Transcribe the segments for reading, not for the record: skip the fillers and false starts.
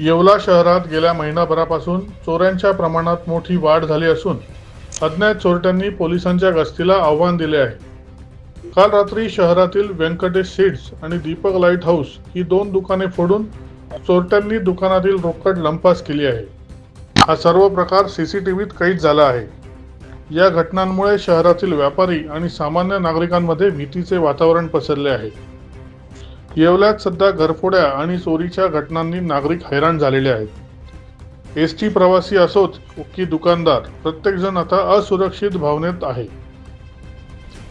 येवला शहरात गेल्या महिनाभरापासून चोऱ्यांच्या प्रमाणात मोठी वाढ झाली असून अज्ञात चोरट्यांनी पोलिसांच्या गस्तीला आव्हान दिले आहे। काल रात्री शहरातील व्यंकटेश सीड्स आणि दीपक लाईट हाऊस ही दोन दुकाने फोडून चोरट्यांनी दुकानातील रोकड लंपास केली आहे। हा सर्व प्रकार सीसीटीव्हीत कैद झाला आहे। या घटनांमुळे शहरातील व्यापारी आणि सामान्य नागरिकांमध्ये भीतीचे वातावरण पसरले आहे। येवल्यात सध्या घरफोड्या आणि चोरीच्या घटनांनी नागरिक हैराण झालेले आहेत। एसटी प्रवासी असोत की दुकानदार, प्रत्येक जण आता असुरक्षित भावनेत आहे।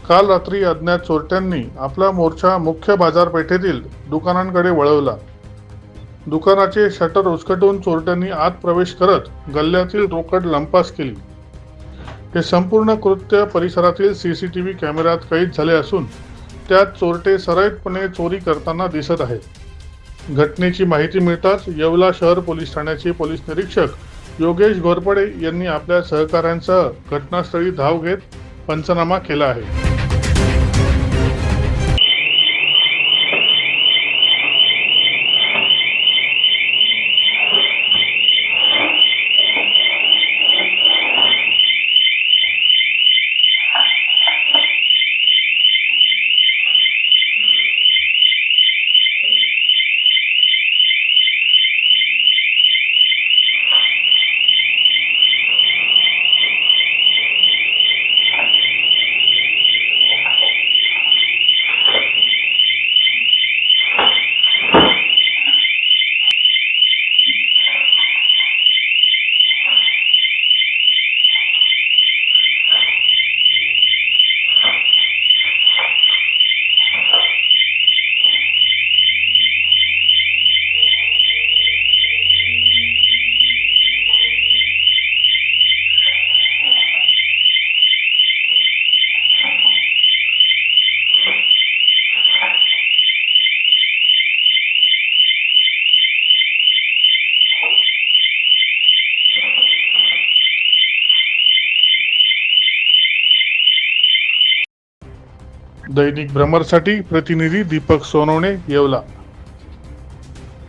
काल रात्री अज्ञात चोरट्यांनी आपला मोर्चा मुख्य बाजारपेठेतील दुकानांकडे वळवला। दुकानाचे शटर उचकटून चोरट्यांनी आत प्रवेश करत गल्ल्यातील रोकड लंपास केली। हे संपूर्ण कृत्य परिसरातील सीसीटीव्ही कॅमेऱ्यात कैद झाले असून त्यात चोरटे सराईतपणे चोरी करताना दिसत आहेत। घटनेची माहिती मिळताच येवला शहर पोलीस ठाण्याचे पोलीस निरीक्षक योगेश घोरपडे यांनी आपल्या सहकाऱ्यांसह घटनास्थळी धाव घेत पंचनामा केला आहे। दैनिक भ्रमरसाठी प्रतिनिधी दीपक सोनवणे, येवला।